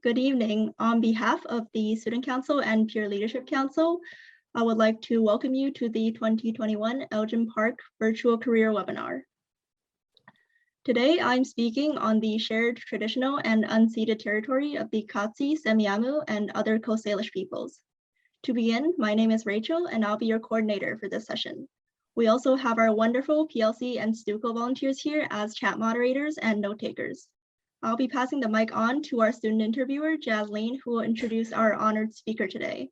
Good evening. On behalf of the Student Council and Peer Leadership Council, I would like to welcome you to the 2021 Elgin Park Virtual Career Webinar. Today, I'm speaking on the shared traditional and unceded territory of the Katsi, Semiahmoo, and other Coast Salish peoples. To begin, my name is Rachel, and I'll be your coordinator for this session. We also have our wonderful PLC and Stuco volunteers here as chat moderators and note takers. I'll be passing the mic on to our student interviewer, Jasleen, who will introduce our honored speaker today.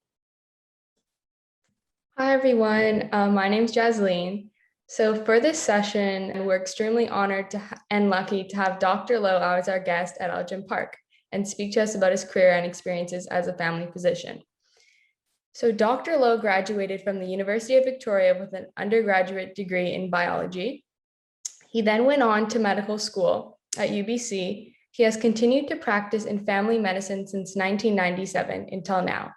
Hi, everyone. My name is Jasleen. So for this session, we're extremely honored and lucky to have Dr. Lowe as our guest at Elgin Park and speak to us about his career and experiences as a family physician. So Dr. Lowe graduated from the University of Victoria with an undergraduate degree in biology. He then went on to medical school at UBC. He has continued to practice in family medicine since 1997 until now.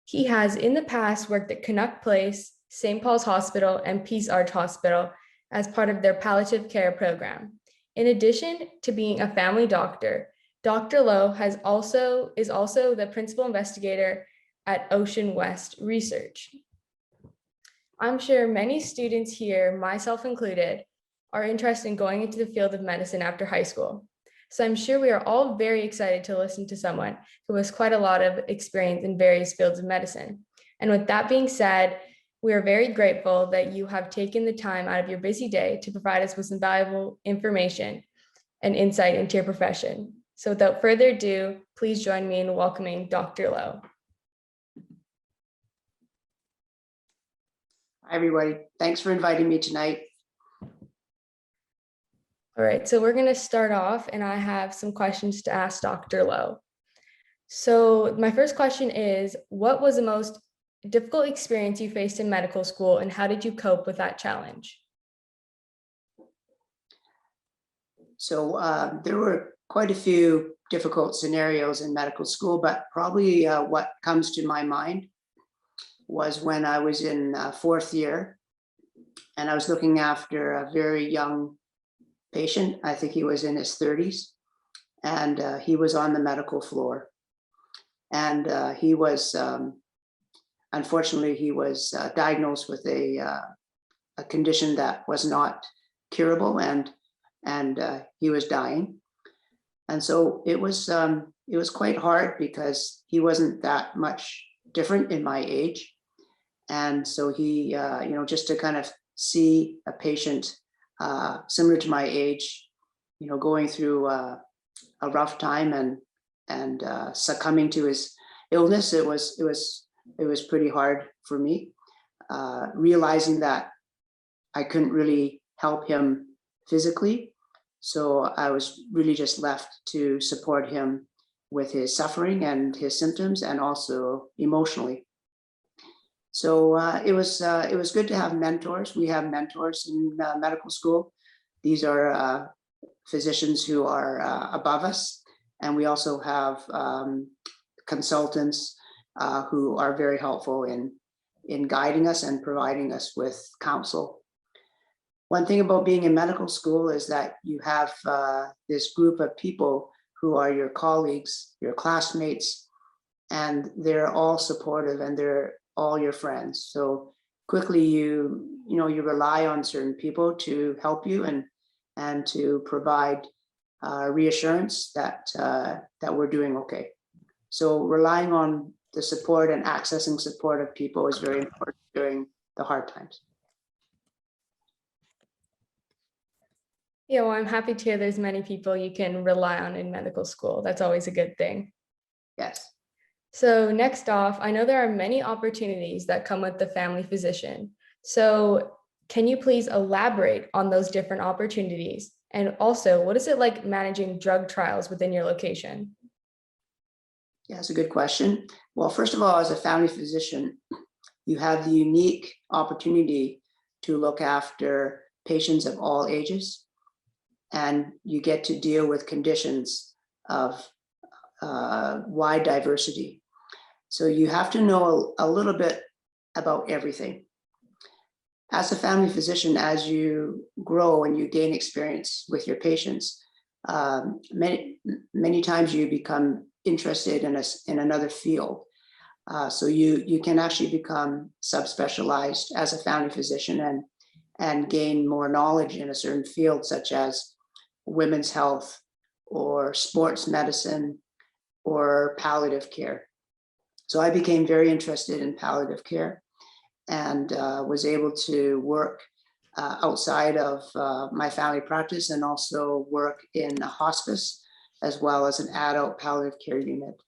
He has in the past worked at Canuck Place, St. Paul's Hospital, and Peace Arch Hospital as part of their palliative care program. In addition to being a family doctor, Dr. Lowe is also the principal investigator at Ocean West Research. I'm sure many students here, myself included, are interested in going into the field of medicine after high school. So I'm sure we are all very excited to listen to someone who has quite a lot of experience in various fields of medicine. And with that being said, we are very grateful that you have taken the time out of your busy day to provide us with some valuable information and insight into your profession. So without further ado, please join me in welcoming Dr. Lowe. Hi, everybody. Thanks for inviting me tonight. All right, so we're going to start off, and I have some questions to ask Dr. Lowe. So my first question is, what was the most difficult experience you faced in medical school, and how did you cope with that challenge? So there were quite a few difficult scenarios in medical school, but probably what comes to my mind was when I was in fourth year, and I was looking after a very young patient. I think he was in his 30s, and he was on the medical floor. And he was, unfortunately, he was diagnosed with a condition that was not curable, and he was dying. And so it was quite hard because he wasn't that much different in my age. And so he, just to kind of see a patient similar to my age, going through a rough time and succumbing to his illness, it was pretty hard for me, realizing that I couldn't really help him physically. So I was really just left to support him with his suffering and his symptoms, and also emotionally. So it was good to have mentors. We have mentors in medical school. These are physicians who are above us, and we also have consultants who are very helpful in guiding us and providing us with counsel. One thing about being in medical school is that you have this group of people who are your colleagues, your classmates, and they're all supportive, and they're all your friends. So quickly you rely on certain people to help you and to provide reassurance that we're doing okay. So relying on the support and accessing support of people is very important during the hard times. Yeah, well, I'm happy to hear there's many people you can rely on in medical school. That's always a good thing. Yes. So next off, I know there are many opportunities that come with the family physician. So can you please elaborate on those different opportunities? And also, what is it like managing drug trials within your location? Yeah, that's a good question. Well, first of all, as a family physician, you have the unique opportunity to look after patients of all ages, and you get to deal with conditions of wide diversity. So you have to know a little bit about everything. As a family physician, as you grow and you gain experience with your patients, Many times you become interested in another field. So you can actually become subspecialized as a family physician and gain more knowledge in a certain field, such as women's health or sports medicine or palliative care. So I became very interested in palliative care and was able to work outside of my family practice and also work in a hospice as well as an adult palliative care unit.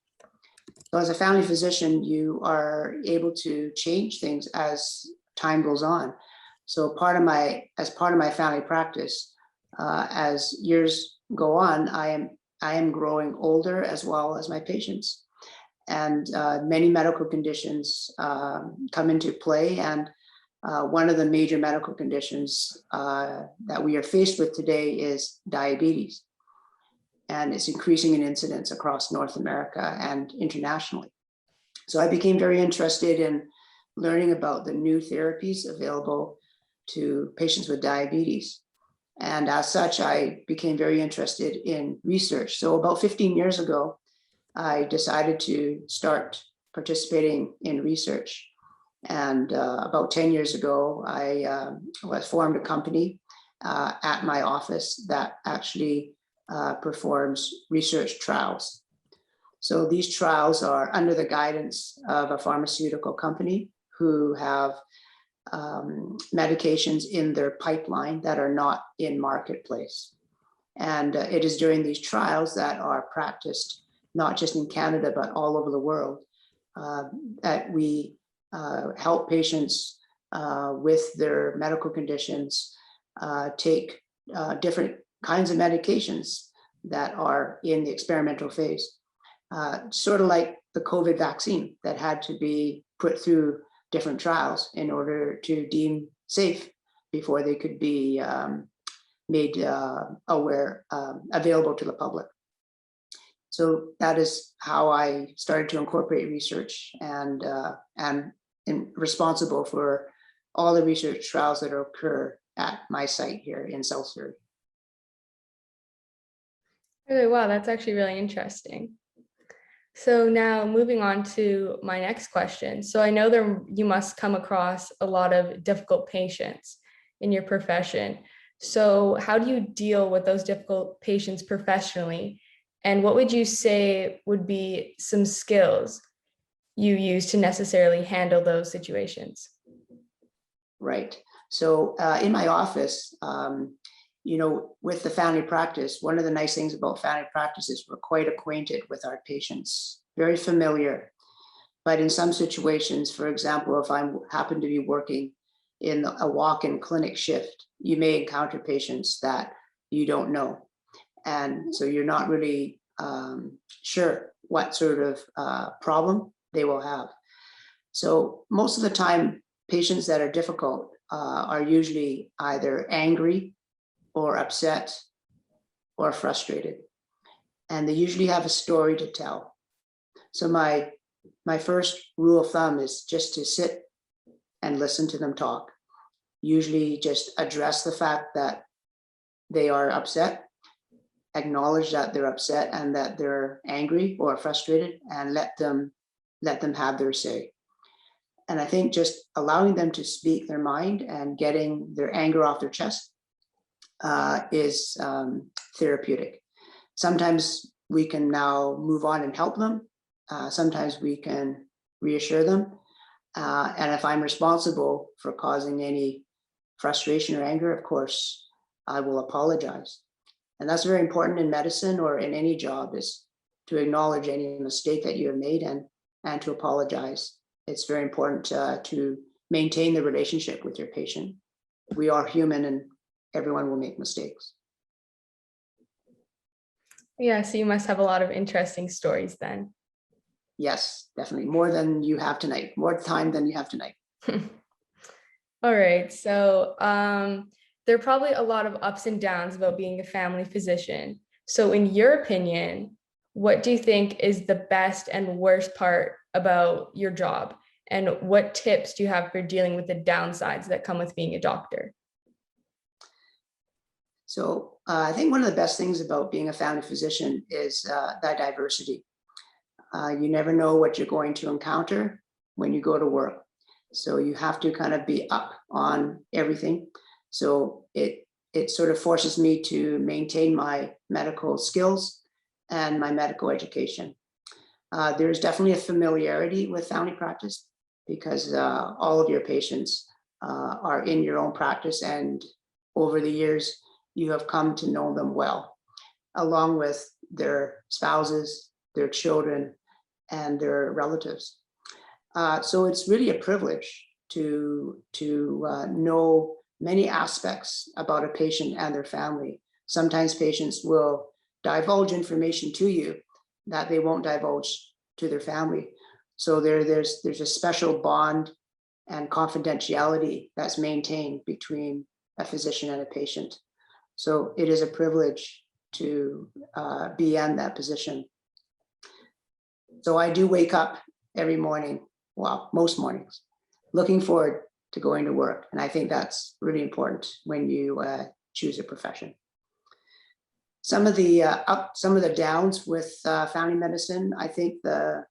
So as a family physician, you are able to change things as time goes on. So as part of my family practice, as years go on, I am growing older as well as my patients. And many medical conditions come into play. And one of the major medical conditions that we are faced with today is diabetes. And it's increasing in incidence across North America and internationally. So I became very interested in learning about the new therapies available to patients with diabetes. And as such, I became very interested in research. So about 15 years ago, I decided to start participating in research. And about 10 years ago, I formed a company at my office that actually performs research trials. So these trials are under the guidance of a pharmaceutical company who have medications in their pipeline that are not in marketplace. And it is during these trials that are practiced, not just in Canada, but all over the world, that we help patients with their medical conditions take different kinds of medications that are in the experimental phase. Sort of like the COVID vaccine that had to be put through different trials in order to deem safe before they could be made available to the public. So that is how I started to incorporate research and responsible for all the research trials that occur at my site here in South Surrey. Okay, wow, that's actually really interesting. So now moving on to my next question. So I know you must come across a lot of difficult patients in your profession. So how do you deal with those difficult patients professionally? And what would you say would be some skills you use to necessarily handle those situations? Right. So in my office, with the family practice, one of the nice things about family practice is we're quite acquainted with our patients, very familiar. But in some situations, for example, if I happen to be working in a walk-in clinic shift, you may encounter patients that you don't know. And so you're not really sure what sort of problem they will have. So most of the time, patients that are difficult are usually either angry or upset or frustrated. And they usually have a story to tell. So my first rule of thumb is just to sit and listen to them talk. Usually just address the fact that they are upset, acknowledge that they're upset and that they're angry or frustrated, and let them have their say. And I think just allowing them to speak their mind and getting their anger off their chest is therapeutic. Sometimes we can now move on and help them. Sometimes we can reassure them. And if I'm responsible for causing any frustration or anger, of course, I will apologize. And that's very important in medicine or in any job, is to acknowledge any mistake that you have made and to apologize. It's very important to maintain the relationship with your patient. We are human and everyone will make mistakes. Yeah, so you must have a lot of interesting stories then. Yes, definitely. More than you have tonight, more time than you have tonight. All right, so there are probably a lot of ups and downs about being a family physician. So in your opinion, what do you think is the best and worst part about your job? And what tips do you have for dealing with the downsides that come with being a doctor? So I think one of the best things about being a family physician is that diversity. You never know what you're going to encounter when you go to work. So you have to kind of be up on everything. So it sort of forces me to maintain my medical skills and my medical education. There's definitely a familiarity with family practice because all of your patients are in your own practice, and over the years, you have come to know them well, along with their spouses, their children, and their relatives. So it's really a privilege to know many aspects about a patient and their family. Sometimes patients will divulge information to you that they won't divulge to their family. So there's a special bond and confidentiality that's maintained between a physician and a patient. So it is a privilege to be in that position. So I do wake up every morning, well, most mornings, looking forward to going to work. And I think that's really important when you choose a profession. Some of the some of the downs with family medicine, I think the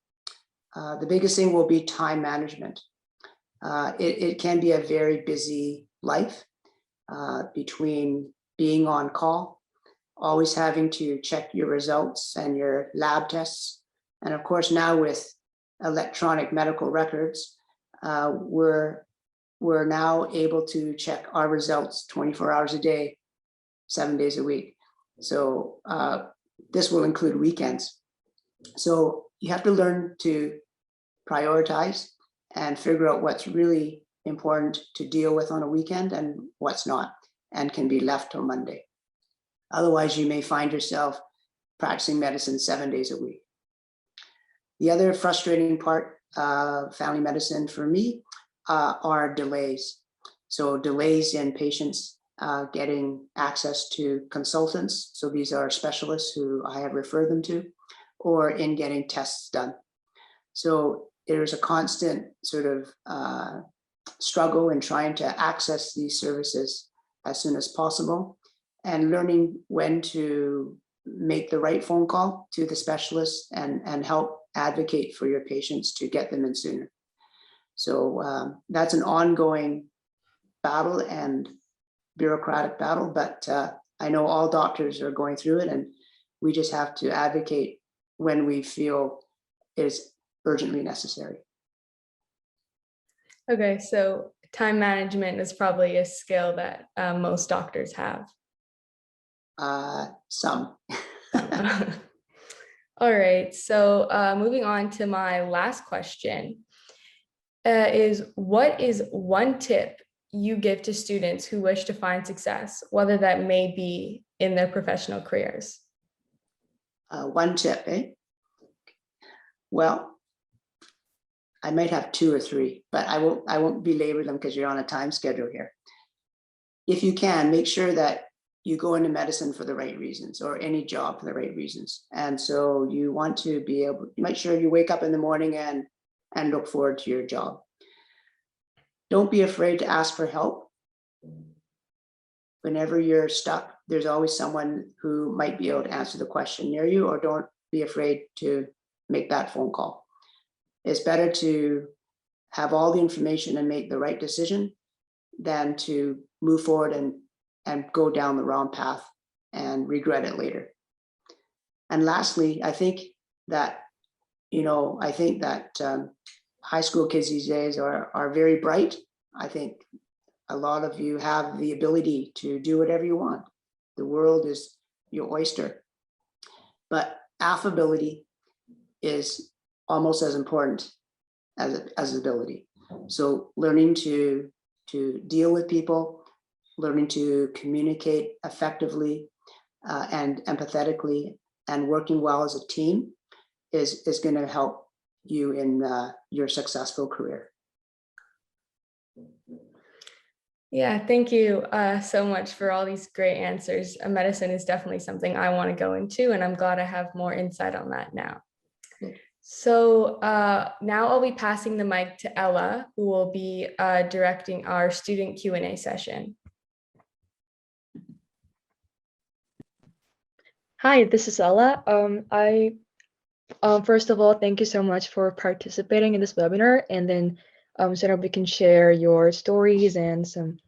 biggest thing will be time management. It can be a very busy life between being on call, always having to check your results and your lab tests. And of course, now with electronic medical records, we're now able to check our results 24 hours a day, 7 days a week. So this will include weekends. So you have to learn to prioritize and figure out what's really important to deal with on a weekend and what's not, and can be left till Monday. Otherwise, you may find yourself practicing medicine 7 days a week. The other frustrating part of family medicine for me are delays. So delays in patients getting access to consultants. So these are specialists who I have referred them to, or in getting tests done. So there's a constant sort of struggle in trying to access these services as soon as possible, and learning when to make the right phone call to the specialist and help advocate for your patients to get them in sooner. So that's an ongoing battle and bureaucratic battle, but I know all doctors are going through it, and we just have to advocate when we feel is urgently necessary. Okay, so time management is probably a skill that most doctors have. Some. All right, so moving on to my last question is, what is one tip you give to students who wish to find success, whether that may be in their professional careers? One tip, eh? Well, I might have 2 or 3, but I won't belabor them because you're on a time schedule here. If you can, make sure that you go into medicine for the right reasons, or any job for the right reasons. And so you want to be able, you make sure you wake up in the morning and look forward to your job. Don't be afraid to ask for help. Whenever you're stuck, there's always someone who might be able to answer the question near you, or don't be afraid to make that phone call. It's better to have all the information and make the right decision than to move forward and go down the wrong path and regret it later. And lastly, I think that, high school kids these days are very bright. I think a lot of you have the ability to do whatever you want. The world is your oyster. But affability is almost as important as ability. So learning to deal with people, learning to communicate effectively and empathetically, and working well as a team is going to help you in your successful career. Yeah, thank you so much for all these great answers. Medicine is definitely something I want to go into, and I'm glad I have more insight on that now. So now I'll be passing the mic to Ella, who will be directing our student Q&A session. Hi, this is Ella. First of all, thank you so much for participating in this webinar, and then so that we can share your stories and some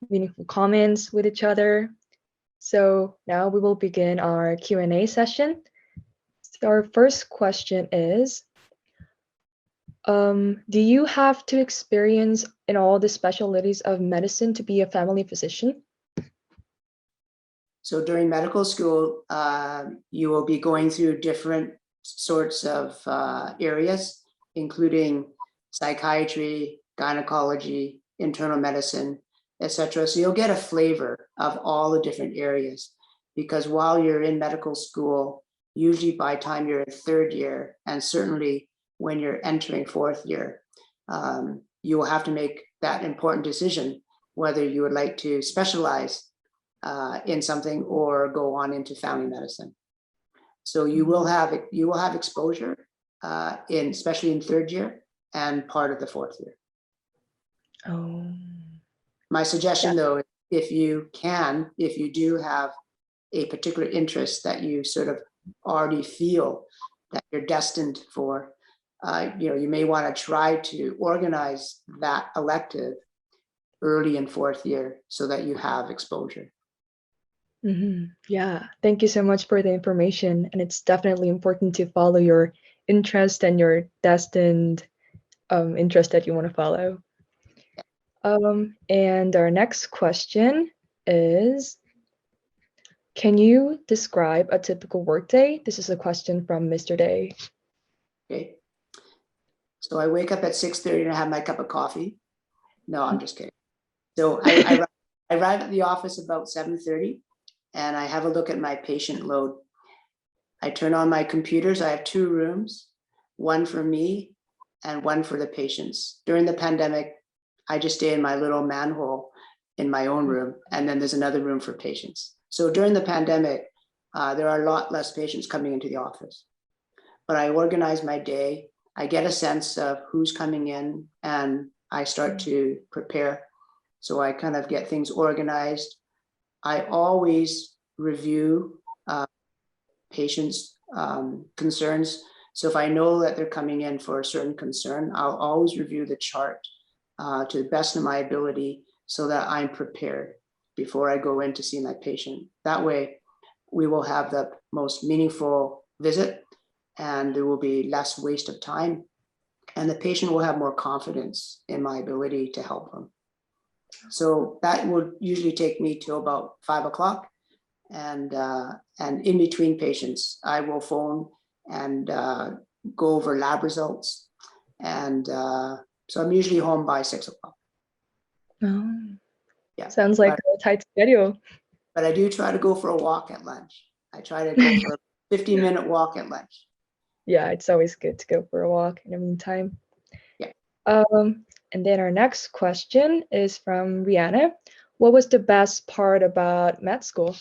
meaningful comments with each other. So now we will begin our Q&A session. So our first question is, do you have to experience in all the specialties of medicine to be a family physician? So during medical school, you will be going through different sorts of areas, including psychiatry, gynecology, internal medicine, etc. So you'll get a flavor of all the different areas, because while you're in medical school, usually by the time you're in third year, and certainly when you're entering fourth year, you will have to make that important decision whether you would like to specialize in something or go on into family medicine. So you will have exposure especially in third year and part of the fourth year. Oh, My suggestion though, if you do have a particular interest that you sort of already feel that you're destined for, you may want to try to organize that elective early in fourth year so that you have exposure. yeah. Thank you so much for the information. And it's definitely important to follow your interest and your destined interest that you want to follow. And our next question is, can you describe a typical workday? This is a question from Mr. Day. Okay. So I wake up at 6:30 and I have my cup of coffee. No, I'm just kidding. So I arrive at the office about 7:30 and I have a look at my patient load. I turn on my computers. I have two rooms, one for me and one for the patients. During the pandemic, I just stay in my little manhole in my own room, and then there's another room for patients. So during the pandemic, there are a lot less patients coming into the office. But I organize my day. I get a sense of who's coming in, and I start to prepare. So I kind of get things organized. I always review patients' concerns. So if I know that they're coming in for a certain concern, I'll always review the chart to the best of my ability so that I'm prepared before I go in to see my patient. That way, we will have the most meaningful visit and there will be less waste of time. And the patient will have more confidence in my ability to help them. So that would usually take me till about 5 o'clock. And in between patients, I will phone and go over lab results. And so I'm usually home by 6 o'clock. Oh, Yeah. sounds like a tight schedule. But I do try to go for a walk at lunch. I try to go for a 15-minute walk at lunch. Yeah, it's always good to go for a walk in the meantime. Yeah. And then our next question is from Rihanna. What was the best part about med school?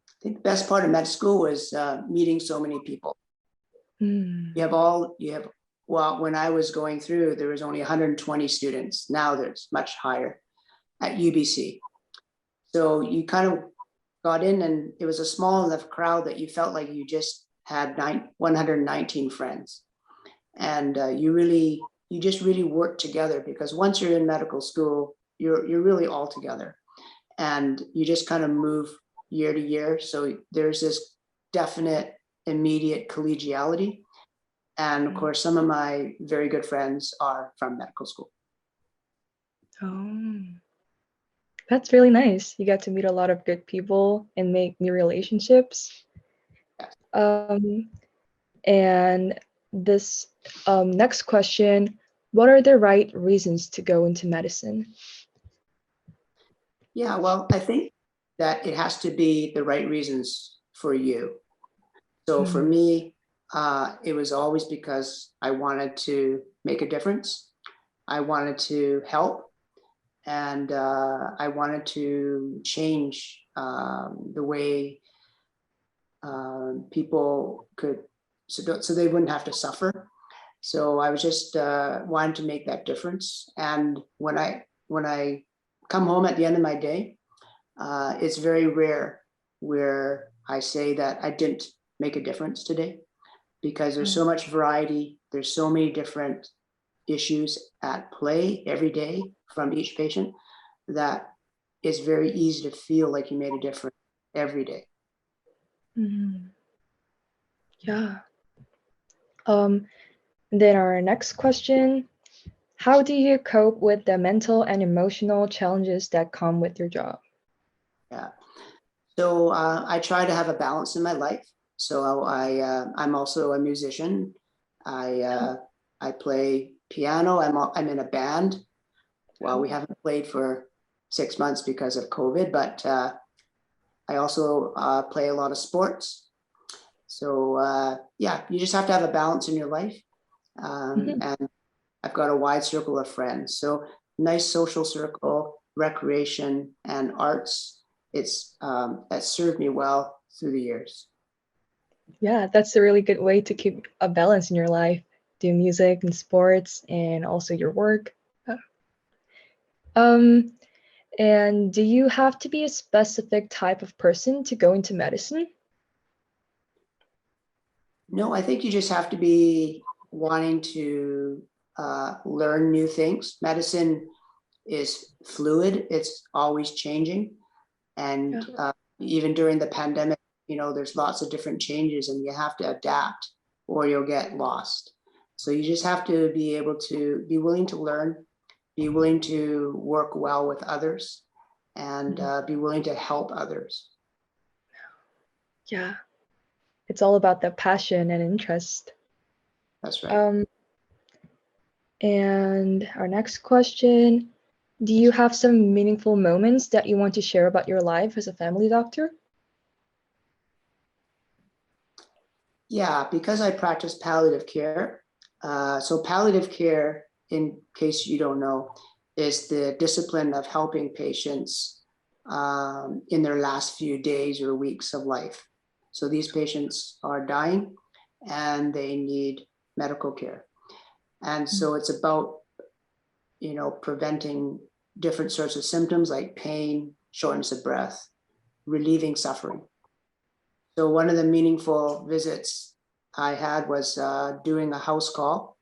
I think the best part of med school was meeting so many people. Well, when I was going through, there was only 120 students. Now there's much higher at UBC. So you kind of got in and it was a small enough crowd that you felt like you just had 119 friends. And you just really work together, because once you're in medical school, you're really all together. And you just kind of move year to year. So there's this definite immediate collegiality. And of course, some of my very good friends are from medical school. Oh, that's really nice. You got to meet a lot of good people and make new relationships. And this next question, what are the right reasons to go into medicine? Yeah, well, I think that it has to be the right reasons for you. So for me, it was always because I wanted to make a difference. I wanted to help, and I wanted to change the way people could, so they wouldn't have to suffer. So I was just wanting to make that difference. And when I come home at the end of my day, it's very rare where I say that I didn't make a difference today, because there's so much variety. There's so many different issues at play every day from each patient that it's very easy to feel like you made a difference every day. Yeah. Then our next question, how do you cope with the mental and emotional challenges that come with your job? Yeah. So I try to have a balance in my life. So I'm also a musician. I play piano. I'm in a band. Well, we haven't played for 6 months because of COVID, but I also play a lot of sports. So yeah, you just have to have a balance in your life. And I've got a wide circle of friends. So nice social circle, recreation, and arts. It's that served me well through the years. Yeah, that's a really good way to keep a balance in your life. Do music and sports and also your work. And do you have to be a specific type of person to go into medicine? No, I think you just have to be wanting to learn new things. Medicine is fluid, it's always changing. And even during the pandemic, there's lots of different changes and you have to adapt or you'll get lost. So you just have to be able to be willing to learn, be willing to work well with others, and be willing to help others. Yeah, it's all about the passion and interest. That's right. And our next question, do you have some meaningful moments that you want to share about your life as a family doctor? Yeah, because I practice palliative care. So palliative care, in case you don't know, is the discipline of helping patients in their last few days or weeks of life. So these patients are dying and they need medical care. And so it's about, preventing different sorts of symptoms like pain, shortness of breath, relieving suffering. So one of the meaningful visits I had was doing a house call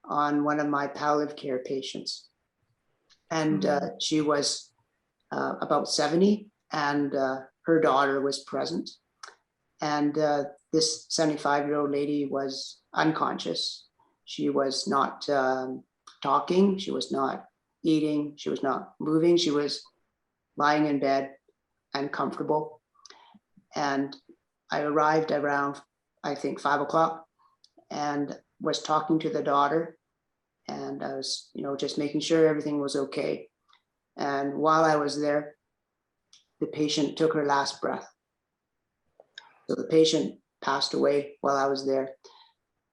on one of my palliative care patients. And she was about 70 and her daughter was present. And this 75-year-old lady was unconscious. She was not talking. She was not eating. She was not moving. She was lying in bed and comfortable. And I arrived around, I think, 5 o'clock and was talking to the daughter. And I was, just making sure everything was okay. And while I was there, the patient took her last breath. So the patient passed away while I was there.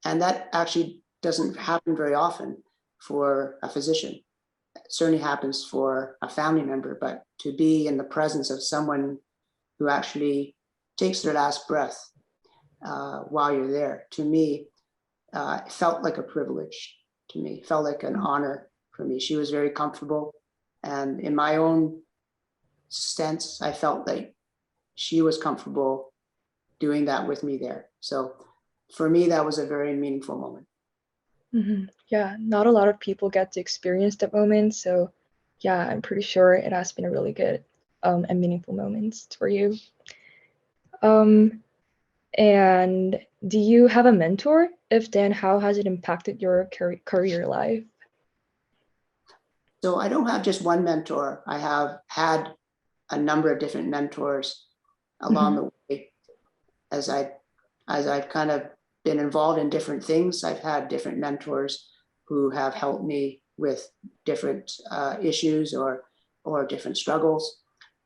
And that actually doesn't happen very often for a physician. It certainly happens for a family member, but to be in the presence of someone who actually takes their last breath while you're there, to me, it felt like a privilege to me, it felt like an honor for me. She was very comfortable. And in my own sense, I felt like she was comfortable doing that with me there. So for me, that was a very meaningful moment. Yeah, not a lot of people get to experience that moment. So yeah, I'm pretty sure it has been a really good and meaningful moment for you. And do you have a mentor? If then, how has it impacted your career life? So I don't have just one mentor. I have had a number of different mentors along the way. As I've kind of been involved in different things, I've had different mentors who have helped me with different issues or different struggles.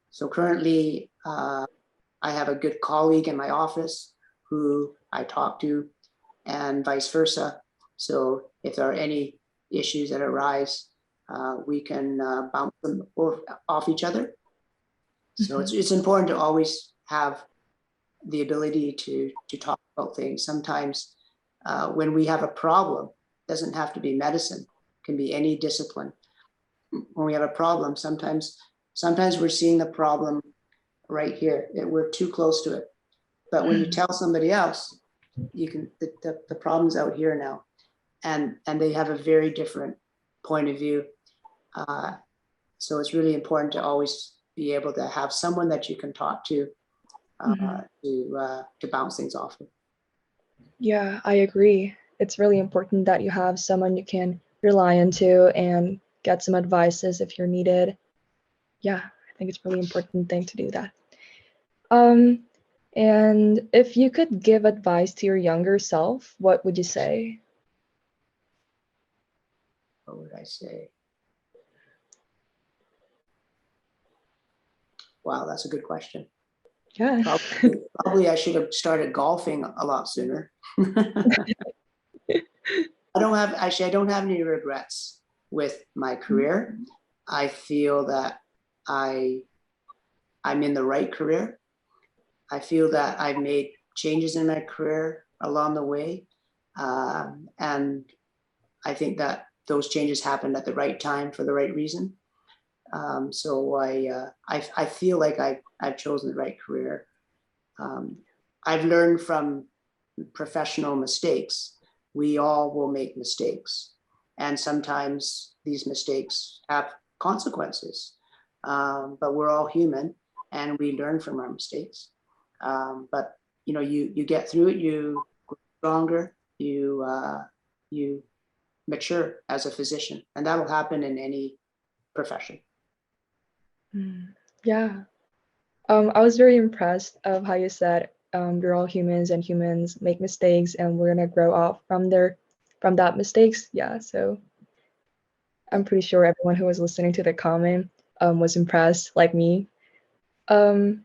So currently, I have a good colleague in my office who I talk to, and vice versa. So if there are any issues that arise, we can bounce them off each other. So it's important to always have the ability to talk about things. Sometimes when we have a problem, it doesn't have to be medicine, it can be any discipline. When we have a problem, sometimes we're seeing the problem right here. We're too close to it. But when you tell somebody else, you can, the problem's out here now. And they have a very different point of view. So it's really important to always be able to have someone that you can talk to bounce things off of. Yeah, I agree. It's really important that you have someone you can rely on to and get some advices if you're needed. Yeah, I think it's a really important thing to do that. And if you could give advice to your younger self, what would you say? What would I say? Wow, that's a good question. Yeah. Probably I should have started golfing a lot sooner. I don't have any regrets with my career. I feel that I'm in the right career. I feel that I've made changes in my career along the way. And I think that those changes happened at the right time for the right reason. So I feel like I've chosen the right career. I've learned from professional mistakes. We all will make mistakes. And sometimes these mistakes have consequences. But we're all human and we learn from our mistakes. But you know, you get through it, you grow stronger, you mature as a physician, and that'll happen in any profession. Yeah. I was very impressed of how you said we're all humans and humans make mistakes and we're gonna grow up from that mistakes. Yeah, so I'm pretty sure everyone who was listening to the comment was impressed like me. And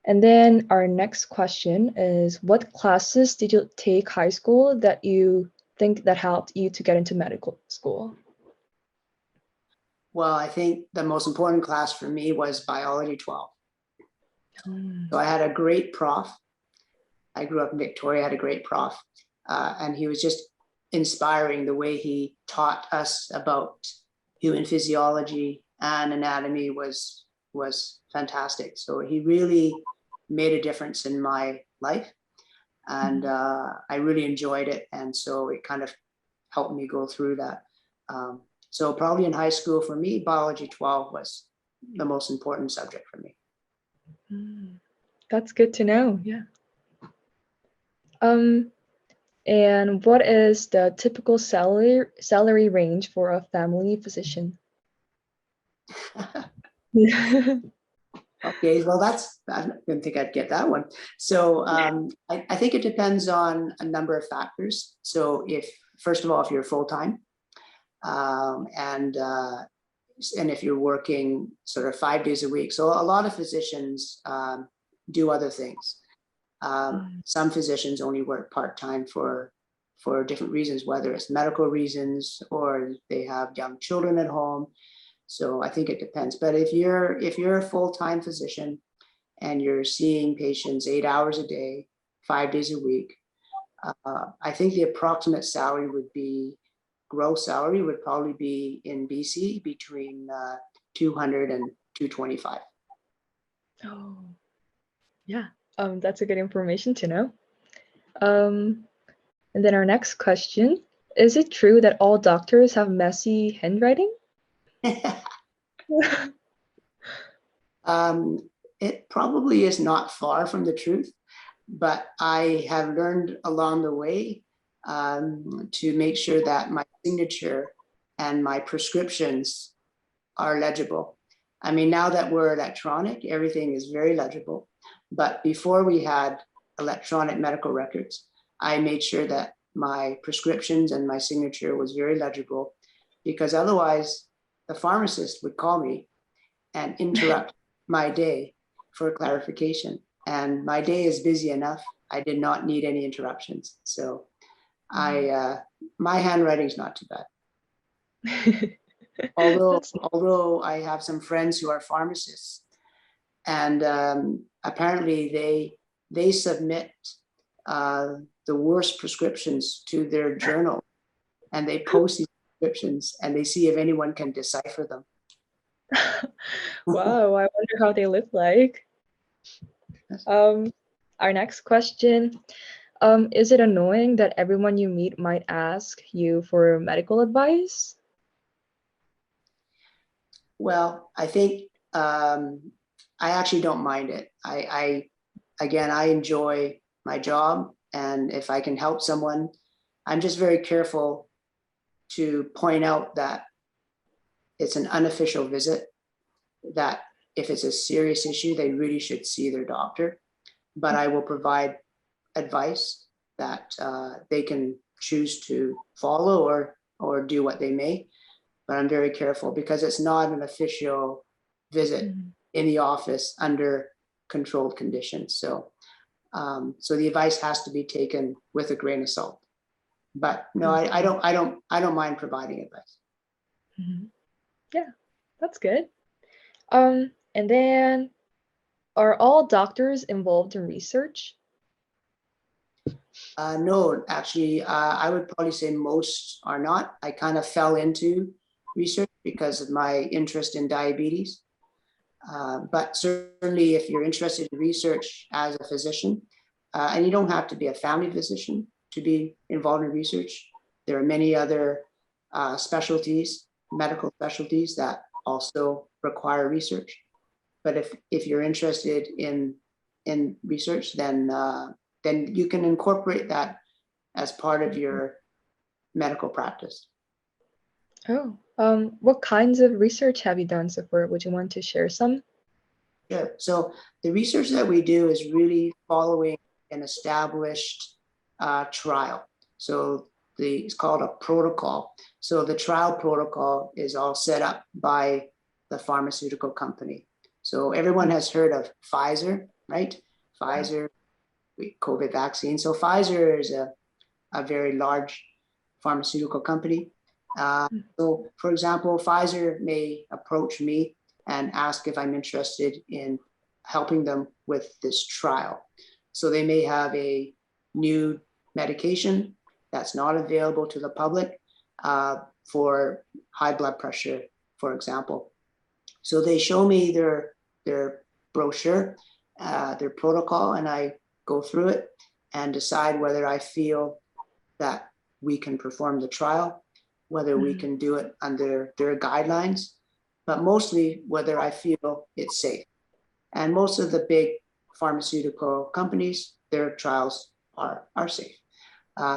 then our next question is, what classes did you take high school that you think that helped you to get into medical school? Well, I think the most important class for me was biology 12. So I had a great prof. I grew up in Victoria, had a great prof, and he was just inspiring. The way he taught us about human physiology and anatomy was fantastic. So he really made a difference in my life, and I really enjoyed it. And so it kind of helped me go through that. So probably in high school for me, biology 12 was the most important subject for me. That's good to know. Yeah. And what is the typical salary range for a family physician? Okay, well, I didn't think I'd get that one. So I think it depends on a number of factors. So first of all, if you're full-time, and if you're working sort of 5 days a week. So a lot of physicians do other things. Some physicians only work part-time for different reasons, whether it's medical reasons or they have young children at home. So I think it depends. But if you're a full-time physician and you're seeing patients 8 hours a day, 5 days a week, I think the approximate salary gross salary would probably be in BC between 200 and 225. Oh, yeah. That's a good information to know. And then our next question, is it true that all doctors have messy handwriting? It probably is not far from the truth, but I have learned along the way to make sure that my signature and my prescriptions are legible. I mean, now that we're electronic, everything is very legible. But before we had electronic medical records, I made sure that my prescriptions and my signature was very legible, because otherwise the pharmacist would call me and interrupt my day for clarification. And my day is busy enough. I did not need any interruptions. So my handwriting is not too bad. Although I have some friends who are pharmacists, and apparently they submit the worst prescriptions to their journal, and they post these prescriptions and they see if anyone can decipher them. Wow, I wonder how they look like. Our next question. Is it annoying that everyone you meet might ask you for medical advice? Well, I think I actually don't mind it. Again, I enjoy my job, and if I can help someone, I'm just very careful to point out that it's an unofficial visit, that if it's a serious issue, they really should see their doctor. But I will provide advice that they can choose to follow or do what they may. But I'm very careful because it's not an official visit in the office under controlled conditions. So the advice has to be taken with a grain of salt. But no, I don't mind providing advice. Yeah, that's good. And then, are all doctors involved in research? No, actually, I would probably say most are not. I kind of fell into research because of my interest in diabetes. But certainly, if you're interested in research as a physician, and you don't have to be a family physician to be involved in research, there are many other specialties, medical specialties that also require research. But if you're interested in research, then you can incorporate that as part of your medical practice. Oh, what kinds of research have you done so far? Would you want to share some? Sure. So the research that we do is really following an established trial. So it's called a protocol. So the trial protocol is all set up by the pharmaceutical company. So everyone has heard of Pfizer, right? Pfizer, COVID vaccine. So Pfizer is a very large pharmaceutical company. So for example, Pfizer may approach me and ask if I'm interested in helping them with this trial. So they may have a new medication that's not available to the public for high blood pressure, for example. So they show me their brochure, their protocol, and I go through it and decide whether I feel that we can perform the trial, whether we can do it under their guidelines, but mostly whether I feel it's safe. And most of the big pharmaceutical companies, their trials are safe.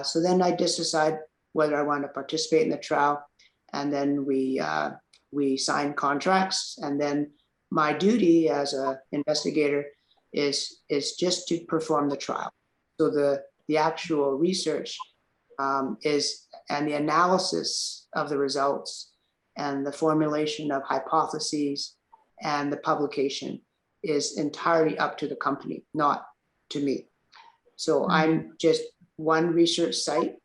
So then I just decide whether I want to participate in the trial, and then we sign contracts, and then my duty as an investigator is just to perform the trial. So the actual research is, and the analysis of the results and the formulation of hypotheses and the publication is entirely up to the company, not to me. So I'm just one research site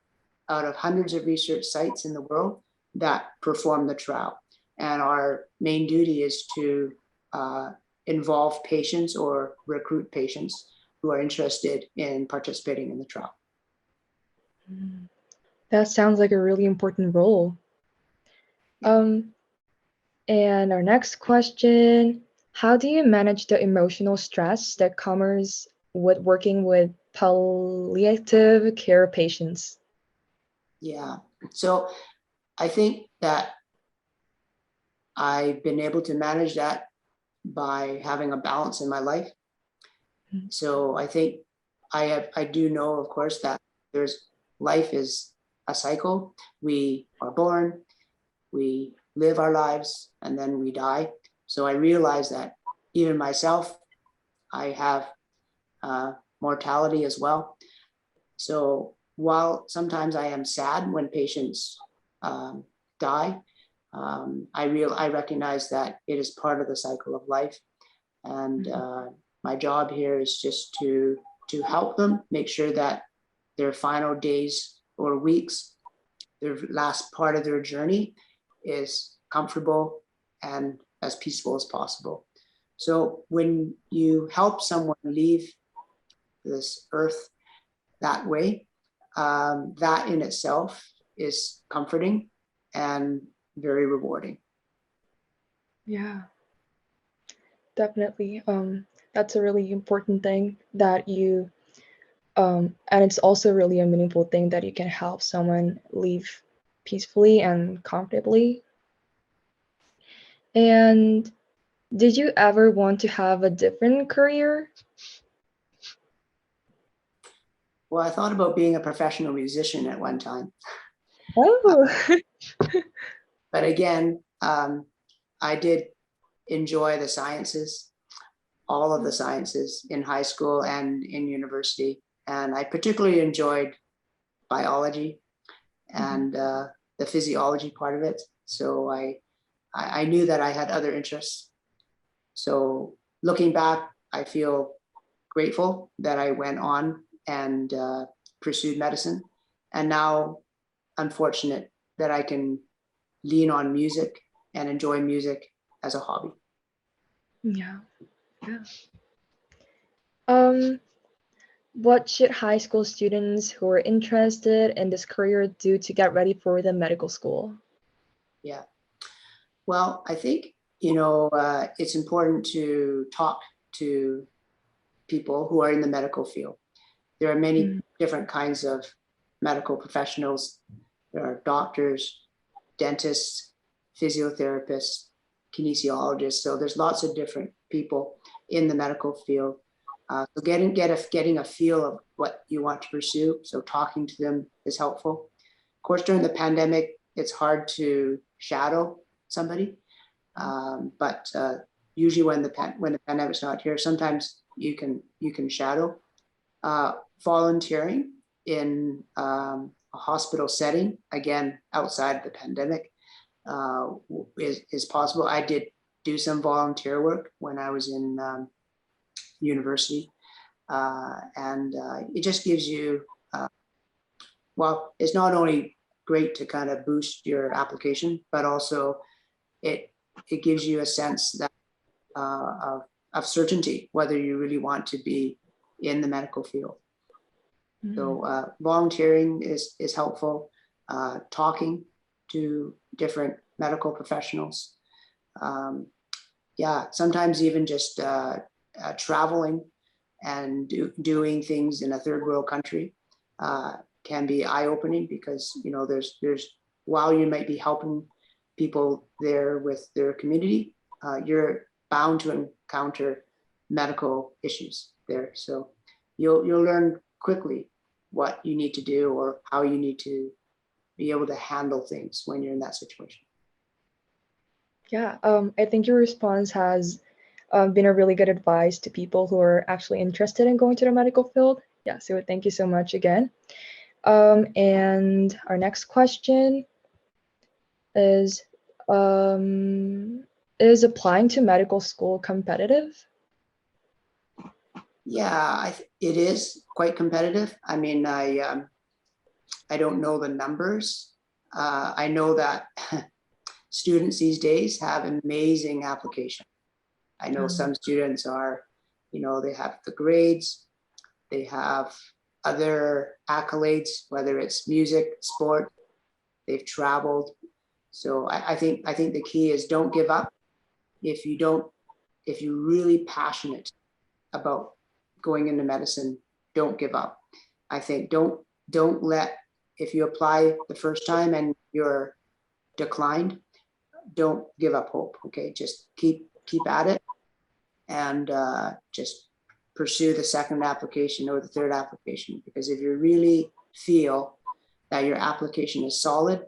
out of hundreds of research sites in the world that perform the trial. And our main duty is to involve patients or recruit patients who are interested in participating in the trial. That sounds like a really important role. And our next question, how do you manage the emotional stress that comes with working with palliative care patients? Yeah, so I think that I've been able to manage that by having a balance in my life. So I think I do know, of course, that life is a cycle. We are born, we live our lives, and then we die. So I realize that even myself, I have mortality as well. So while sometimes I am sad when patients die, I recognize that it is part of the cycle of life, and my job here is just to help them make sure that their final days or weeks, their last part of their journey, is comfortable and as peaceful as possible. So when you help someone leave this earth that way, that in itself is comforting and very rewarding. Yeah, definitely. That's a really important thing that you, and it's also really a meaningful thing that you can help someone live peacefully and comfortably. And did you ever want to have a different career? Well, I thought about being a professional musician at one time, Oh, but again, I did enjoy the sciences, all of the sciences in high school and in university. And I particularly enjoyed biology and the physiology part of it. So I knew that I had other interests. So looking back, I feel grateful that I went on and pursued medicine. And now I'm fortunate that I can lean on music and enjoy music as a hobby. yeah, yeah. Um, what should high school students who are interested in this career do to get ready for the medical school? Yeah. Well, I think, it's important to talk to people who are in the medical field. There are many Mm, different kinds of medical professionals. There are doctors, dentists, physiotherapists, kinesiologists. So there's lots of different people in the medical field. So getting a feel of what you want to pursue. So talking to them is helpful. Of course, during the pandemic, it's hard to shadow somebody. But usually when the pandemic's not here, sometimes you can shadow. Volunteering in a hospital setting, again outside the pandemic, is possible. I did do some volunteer work when I was in university, and it just gives you. Well, it's not only great to kind of boost your application, but also it gives you a sense that of certainty whether you really want to be in the medical field. So volunteering is helpful. Talking to different medical professionals. Yeah, sometimes even just traveling and doing things in a third world country can be eye-opening, because there's while you might be helping people there with their community, you're bound to encounter medical issues there. So you'll learn quickly what you need to do or how you need to be able to handle things when you're in that situation. Yeah, I think your response has been a really good advice to people who are actually interested in going to the medical field. Yeah, so thank you so much again. And our next question is, is applying to medical school competitive? Yeah, it is quite competitive. I mean, I don't know the numbers. I know that students these days have amazing application. I know some students are, they have the grades, they have other accolades, whether it's music, sport, they've traveled. So I think the key is don't give up. If you're really passionate about going into medicine, don't give up. I think don't let, if you apply the first time and you're declined, don't give up hope. Okay, just keep at it, and just pursue the second application or the third application. Because if you really feel that your application is solid,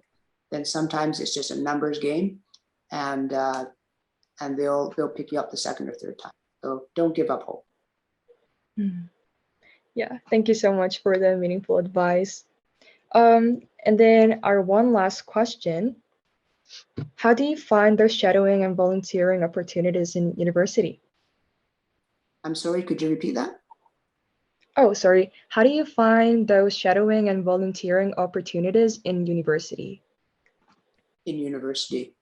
then sometimes it's just a numbers game, and they'll pick you up the second or third time. So don't give up hope. Yeah, thank you so much for the meaningful advice. And then our one last question. How do you find those shadowing and volunteering opportunities in university? I'm sorry, could you repeat that? Oh, sorry. How do you find those shadowing and volunteering opportunities in university? In university,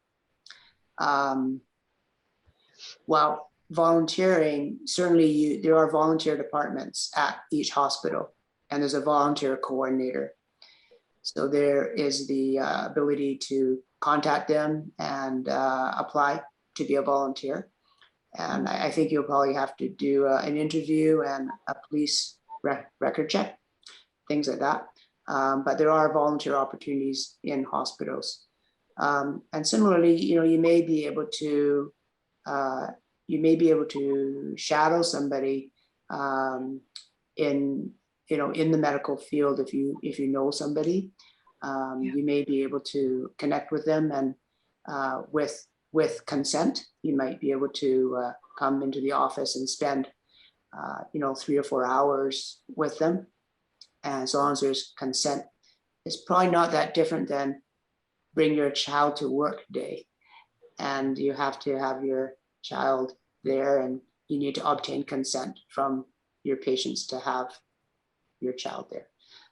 well, volunteering, certainly there are volunteer departments at each hospital, and there's a volunteer coordinator. So there is the ability to contact them and apply to be a volunteer. And I think you'll probably have to do an interview and a police record check, things like that. But there are volunteer opportunities in hospitals. And similarly, you may be able to shadow somebody in the medical field if you know somebody. You may be able to connect with them, and with consent, you might be able to come into the office and spend 3 or 4 hours with them. And as long as there's consent, it's probably not that different than bring your child to work day, and you have to have your child there, and you need to obtain consent from your patients to have your child there.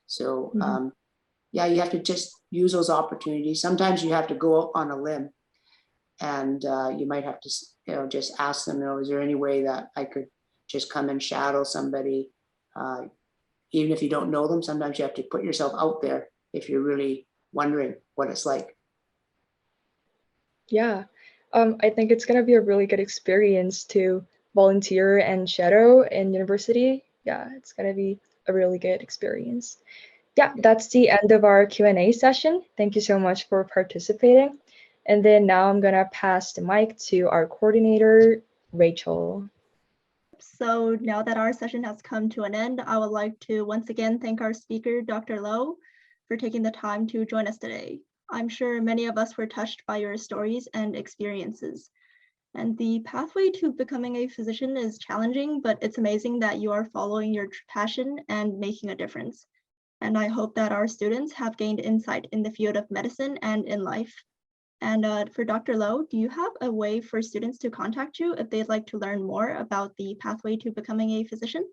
So yeah, you have to just use those opportunities. Sometimes you have to go on a limb, and you might have to just ask them, is there any way that I could just come and shadow somebody, even if you don't know them? Sometimes you have to put yourself out there if you're really wondering what it's like. Yeah, I think it's gonna be a really good experience to volunteer and shadow in university. Yeah, it's gonna be a really good experience. Yeah, that's the end of our Q&A session. Thank you so much for participating. And then now I'm gonna pass the mic to our coordinator, Rachel. So now that our session has come to an end, I would like to once again thank our speaker, Dr. Lowe, for taking the time to join us today. I'm sure many of us were touched by your stories and experiences. And the pathway to becoming a physician is challenging, but it's amazing that you are following your passion and making a difference. And I hope that our students have gained insight in the field of medicine and in life. And for Dr. Lowe, do you have a way for students to contact you if they'd like to learn more about the pathway to becoming a physician?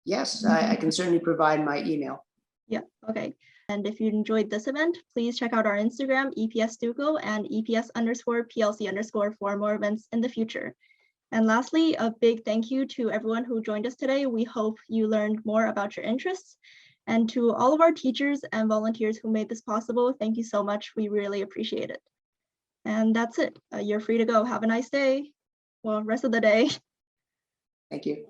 Yes, I can certainly provide my email. Yeah, okay. And if you enjoyed this event, please check out our Instagram, EPS Duco and EPS_PLC_ for more events in the future. And lastly, a big thank you to everyone who joined us today. We hope you learned more about your interests. And to all of our teachers and volunteers who made this possible, thank you so much. We really appreciate it. And that's it. You're free to go. Have a nice day. Well, rest of the day. Thank you.